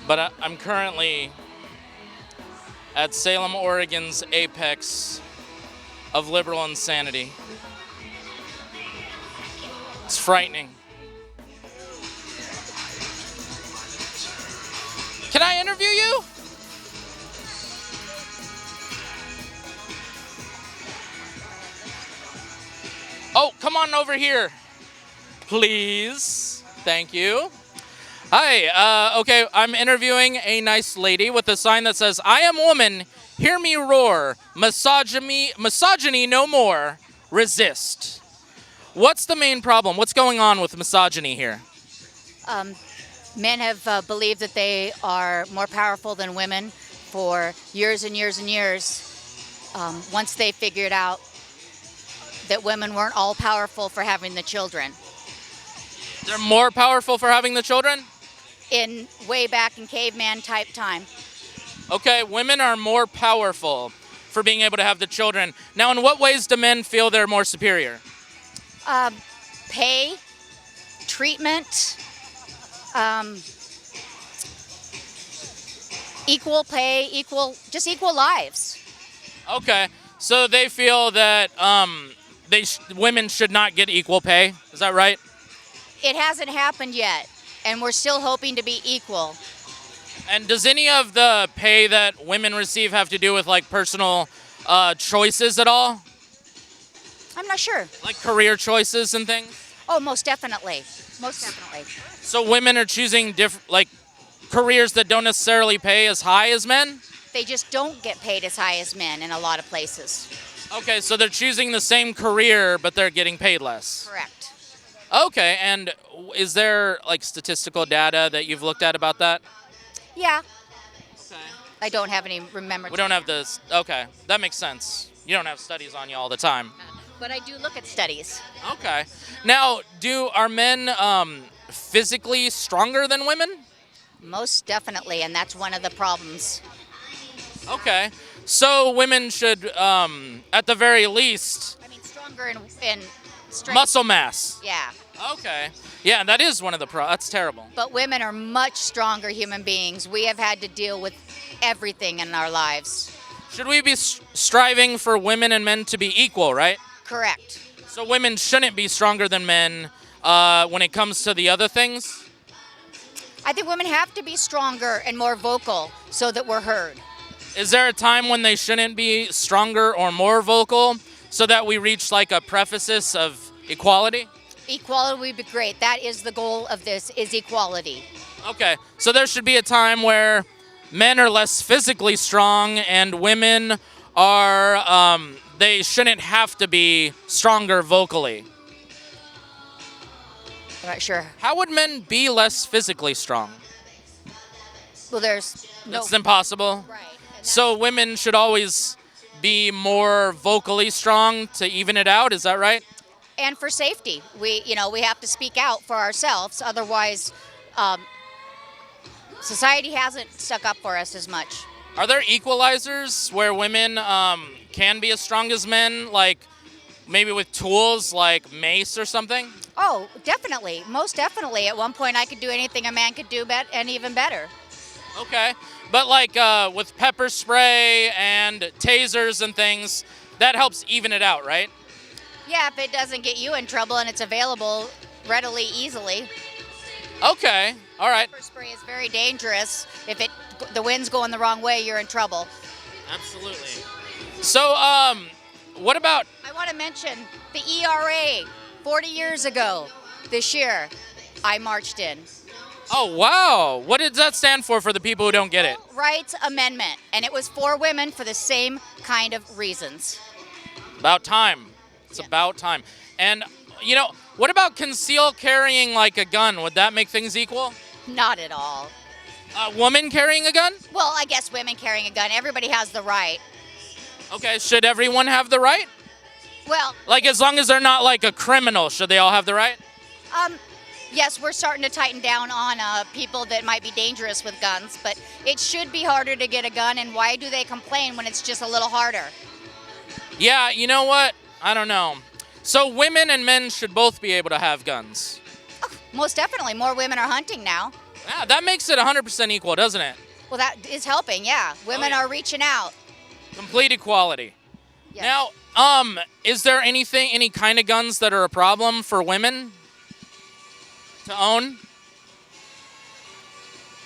but I'm currently at Salem, Oregon's apex of liberal insanity. It's frightening. Can I interview you? Oh, come on over here, please. Thank you. Hi, okay, I'm interviewing a nice lady with a sign that says, I am woman, hear me roar, misogyny no more, resist. What's the main problem? What's going on with misogyny here? Men have believed that they are more powerful than women for years and years and years. Once they figured out that women weren't all powerful for having the children. They're more powerful for having the children? In way back in caveman type time. Okay, women are more powerful for being able to have the children. Now, in what ways do men feel they're more superior? Pay, treatment, equal pay, equal lives. Okay, so they feel that women should not get equal pay. Is that right? It hasn't happened yet, and we're still hoping to be equal. And does any of the pay that women receive have to do with like personal choices at all? I'm not sure. Like career choices and things? Oh, most definitely. Most definitely. So women are choosing like careers that don't necessarily pay as high as men? They just don't get paid as high as men in a lot of places. Okay, so they're choosing the same career, but they're getting paid less. Correct. Okay, and is there like statistical data that you've looked at about that? Yeah. Okay. I don't have any remember. We don't have this. Okay, that makes sense. You don't have studies on you all the time. But I do look at studies. Okay. Now, are men physically stronger than women? Most definitely, and that's one of the problems. Okay. So women should, at the very least, I mean, stronger in strength. muscle mass. Yeah. Okay. Yeah, that is one of the that's terrible. But women are much stronger human beings. We have had to deal with everything in our lives. Should we be striving for women and men to be equal, right? Correct. So women shouldn't be stronger than men when it comes to the other things? I think women have to be stronger and more vocal so that we're heard. Is there a time when they shouldn't be stronger or more vocal so that we reach like a preface of equality? Equality would be great. That is the goal of this, is equality. Okay, so there should be a time where men are less physically strong and women are, they shouldn't have to be stronger vocally. I'm not sure. How would men be less physically strong? Well, there's no... That's impossible. Right. So women should always be more vocally strong to even it out, is that right? And for safety, we have to speak out for ourselves. Otherwise, society hasn't stuck up for us as much. Are there equalizers where women can be as strong as men, like maybe with tools like mace or something? Oh, definitely. Most definitely. At one point, I could do anything a man could do, and even better. Okay. But like with pepper spray and tasers and things, that helps even it out, right? Yeah, if it doesn't get you in trouble and it's available readily, easily. Okay. All right. Pepper spray is very dangerous. If the wind's going the wrong way, you're in trouble. Absolutely. So, what about... I want to mention the ERA. 40 years ago, this year, I marched in. Oh, wow. What did that stand for the people who don't get it? Rights Amendment. And it was for women for the same kind of reasons. About time. It's about time. And, what about concealed carrying like a gun? Would that make things equal? Not at all. A woman carrying a gun? Well, I guess women carrying a gun. Everybody has the right. Okay, should everyone have the right? Well... Like, as long as they're not like a criminal, should they all have the right? Yes, we're starting to tighten down on people that might be dangerous with guns, but it should be harder to get a gun, and why do they complain when it's just a little harder? Yeah, you know what? I don't know. So women and men should both be able to have guns. Oh, most definitely. More women are hunting now. Yeah, that makes it 100% equal, doesn't it? Well, that is helping, yeah. Women yeah. are reaching out. Complete equality. Yes. Now, is there any kind of guns that are a problem for women to own?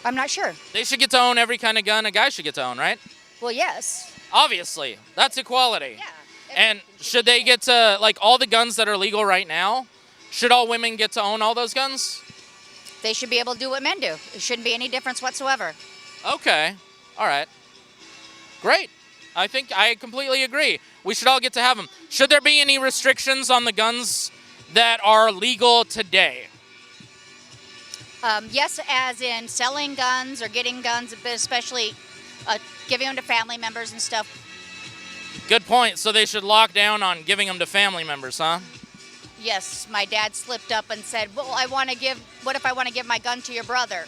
I'm not sure. They should get to own every kind of gun a guy should get to own, right? Well, yes. Obviously, that's equality. Yeah. And should they get to, like, all the guns that are legal right now, should all women get to own all those guns? They should be able to do what men do. It shouldn't be any difference whatsoever. Okay. All right. Great. I think I completely agree. We should all get to have them. Should there be any restrictions on the guns that are legal today? Yes, as in selling guns or getting guns, but especially giving them to family members and stuff. Good point. So they should lock down on giving them to family members, huh? Yes, my dad slipped up and said, well, what if I want to give my gun to your brother?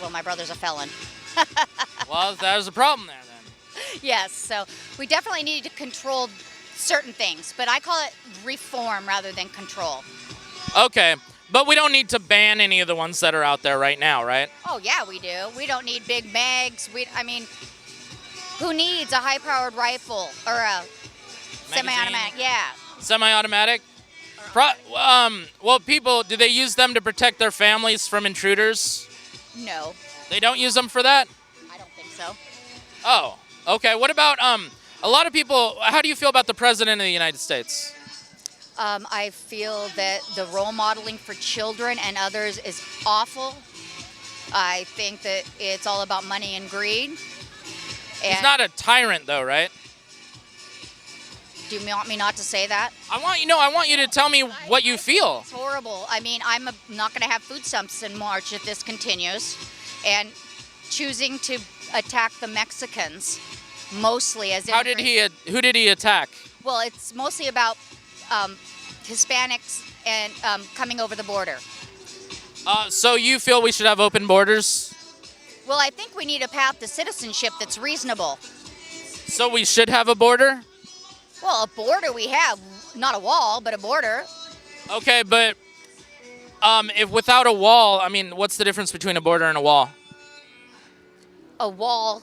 Well, my brother's a felon. Well, there's a problem there then. Yes, so we definitely need to control certain things, but I call it reform rather than control. Okay. But we don't need to ban any of the ones that are out there right now, right? Oh, yeah, we do. We don't need big mags. Who needs a high-powered rifle or a semi-automatic? Yeah. Semi-automatic? Well, people, do they use them to protect their families from intruders? No, They don't use them for that? I don't think so. Oh, okay. What about, a lot of people, how do you feel about the President of the United States? I feel that the role modeling for children and others is awful. I think that it's all about money and greed. He's not a tyrant, though, right? Do you want me not to say that? I want you to tell me what you feel. It's horrible. I mean, I'm not going to have food stamps in March if this continues. And choosing to attack the Mexicans, mostly as Who did he attack? Well, it's mostly about Hispanics and coming over the border. So you feel we should have open borders? Well, I think we need a path to citizenship that's reasonable. So we should have a border? Well, a border we have, not a wall, but a border. Okay, but if without a wall, I mean, what's the difference between a border and a wall? A wall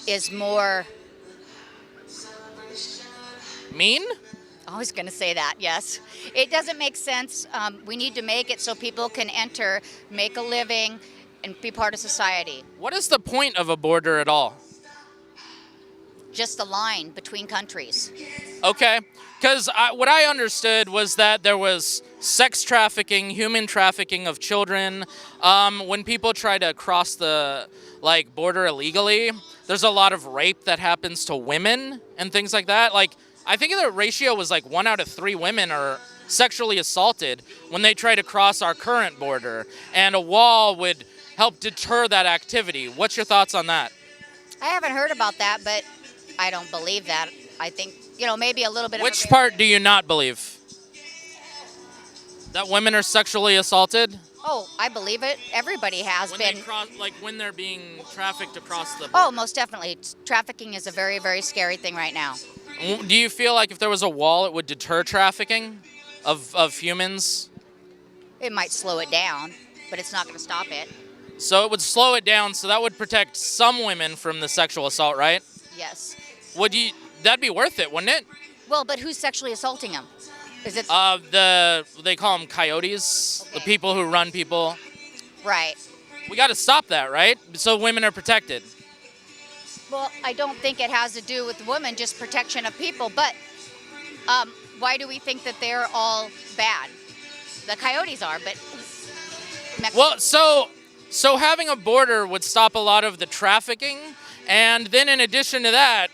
is more... Mean? I was going to say that, yes. It doesn't make sense. We need to make it so people can enter, make a living, and be part of society. What is the point of a border at all? Just a line between countries. Okay, because what I understood was that there was sex trafficking, human trafficking of children. When people try to cross the border illegally, there's a lot of rape that happens to women and things like that. I think the ratio was 1 out of 3 women are sexually assaulted when they try to cross our current border, and a wall would help deter that activity. What's your thoughts on that? I haven't heard about that, but I don't believe that. I think, maybe a little bit Which of part do you not believe? That women are sexually assaulted? Oh, I believe it. Everybody has been. When they're being trafficked across the border. Oh, most definitely. Trafficking is a very, very scary thing right now. Do you feel like if there was a wall, it would deter trafficking of humans? It might slow it down, but it's not going to stop it. So it would slow it down, so that would protect some women from the sexual assault, right? Yes. That'd be worth it, wouldn't it? Well, but who's sexually assaulting them? Is it they call them coyotes, okay. The people who run people. Right. We got to stop that, right? So women are protected. Well, I don't think it has to do with women, just protection of people. But why do we think that they're all bad? The coyotes are, but well, so having a border would stop a lot of the trafficking, and then in addition to that,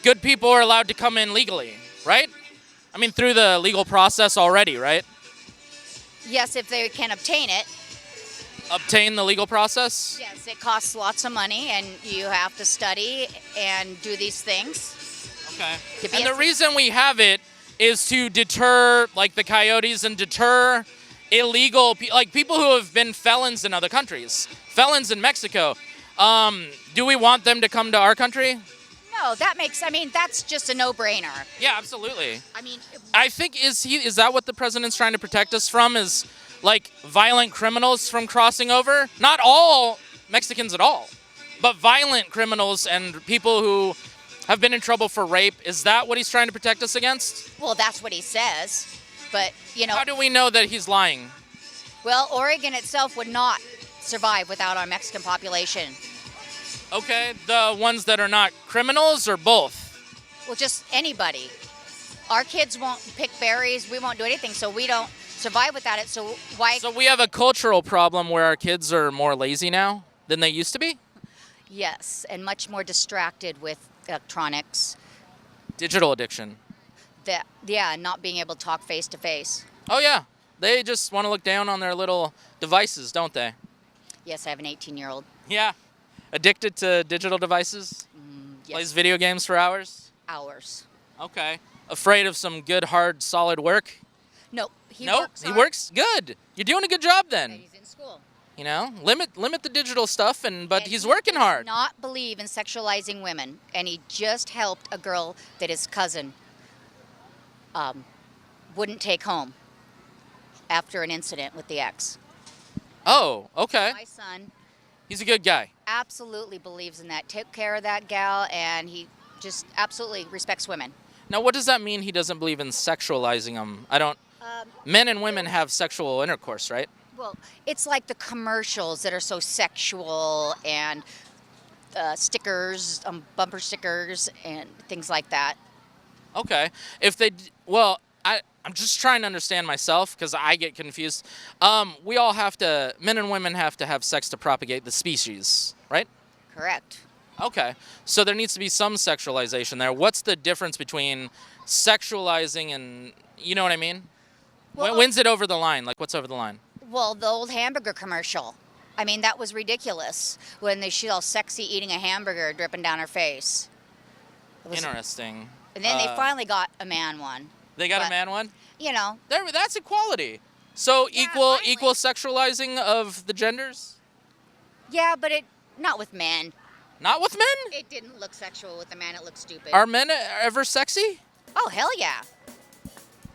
good people are allowed to come in legally, right? I mean, through the legal process already, right? Yes, if they can obtain it. Obtain the legal process? Yes, it costs lots of money, and you have to study and do these things. Okay. And the reason we have it is to deter, the coyotes and deter illegal, people who have been felons in other countries, felons in Mexico. Do we want them to come to our country? No, that's just a no-brainer. Yeah, absolutely. I think is that what the president's trying to protect us from? Is like violent criminals from crossing over. Not all Mexicans at all, but violent criminals and people who have been in trouble for rape. Is that what he's trying to protect us against? Well, that's what he says. But, How do we know that he's lying? well, Oregon itself would not survive without our Mexican population. Okay, the ones that are not criminals or both? Well, just anybody. Our kids won't pick berries. We won't do anything, so we don't survive without it. So why? So we have a cultural problem where our kids are more lazy now than they used to be? Yes, and much more distracted with electronics. Digital addiction. Not being able to talk face to face. Oh, yeah. They just want to look down on their little devices, don't they? Yes, I have an 18-year-old. Yeah. Addicted to digital devices? Yes. Plays video games for hours? Hours. Okay. Afraid of some good, hard, solid work? No, he No, works he hard, works good. You're doing a good job and then. he's in school. Limit the digital stuff, but And he's he working does hard. not believe in sexualizing women, and he just helped a girl that his cousin wouldn't take home after an incident with the ex. Oh, okay. My son He's a good guy. absolutely believes in that. Took care of that gal, and he just absolutely respects women. Now, what does that mean he doesn't believe in sexualizing them? Men and women have sexual intercourse, right? Well, it's like the commercials that are so sexual and stickers, bumper stickers, and things like that. Okay. I'm just trying to understand myself because I get confused. Men and women have to have sex to propagate the species, right? Correct. Okay. So there needs to be some sexualization there. What's the difference between sexualizing and, you know what I mean? Well- When's it over the line? Like, what's over the line? Well, the old hamburger commercial. I mean, that was ridiculous when she's all sexy eating a hamburger dripping down her face. It was- Interesting. And then they finally got a man one. They got a but- man one? That's equality. So Yeah, equal finally. sexualizing of the genders? Yeah, but not with men. Not with men? It didn't look sexual with a man. It looked stupid. Are men ever sexy? Oh, hell yeah.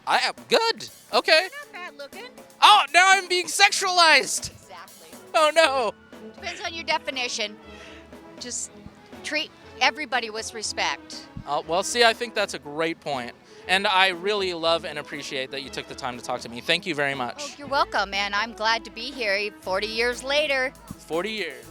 I am good. Okay. Not bad looking. Oh, now I'm being sexualized. Exactly. Oh no. Depends on your definition. Just treat everybody with respect. Well, see, I think that's a great point. And I really love and appreciate that you took the time to talk to me. Thank you very Oh, much. you're welcome, and I'm glad to be here 40 years later. 40 years.